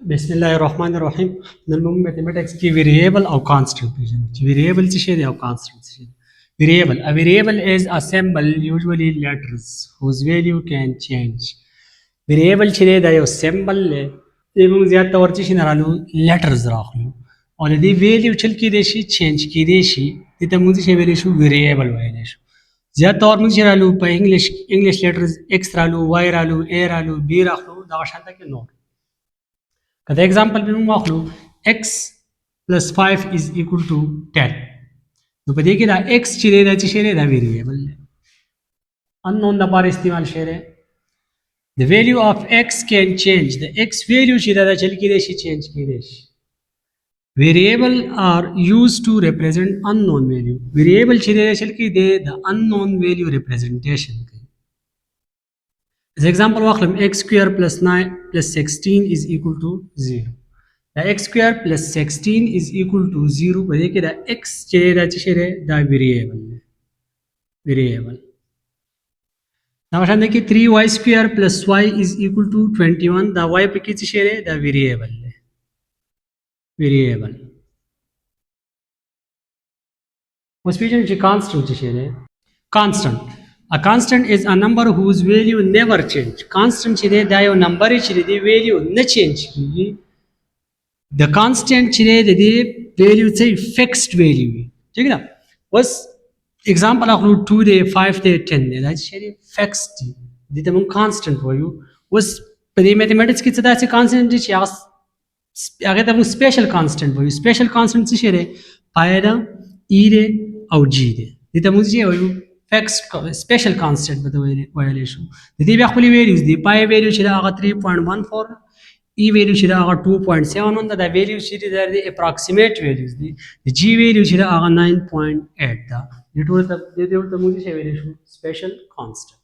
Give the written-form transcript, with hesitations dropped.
बिस्मिल्लाहिर्रहमानिर्रहीम नलमम मैथमेटिक्स की वेरिएबल और कांस्टेंट वेरिएबल चे और constant variable a variable is a symbol usually letters whose value can change variable चे ده यो symbol ले एवं ज़्यादा तौर चे नरालू letters राखलू और यदि value चल की देशी change की देशी इतना मुझे चे value शू variable वाले देशू ज़्यादा तौर मुझे रालू पर English letters x रालू y रालू a रालू b राखलू दावशान तक नोट كذا example بنقول ماخلو x plus 5 is equal to 10 तो بدي كده x چیرے دا چیرے دا variable unknown دا بار استعمال شیرے the value of x can change the x value چیرے دا چل کی دیشی change کی دیشی variable are used to represent unknown value variable چیرے دا چل کی دے the unknown value representation as example واخلم x square plus 9 plus 16 is equal to 0 the x square plus 16 is equal to 0 بدي كده x چیرے دا چیرے دا variable now عشان देखिए 3y square plus y is equal to 21 the y पे किस चेरे دا variable उस पे जो constant चेरे constant a constant is a number whose value never change constant चेरे दा यो number चेरे दी value न change की the constant चेरे दी value से fixed value ठीक है ना बस example अखलू 2 day 5 day 10 day दा चेरे fixed दी तमम constant value बस परी mathematics की चदा से constant दी चास अगर तमम special constant से चेरे पायदा e दे और g दे दी तमम जी value fixed special constant बताओ वायलेशन दी भी अखली values the pi value चेरे Agha 3.14 e value chira aga 2.71 the value chira there the approximate values the g value chira aga 9.8 the total the mujhe value special constant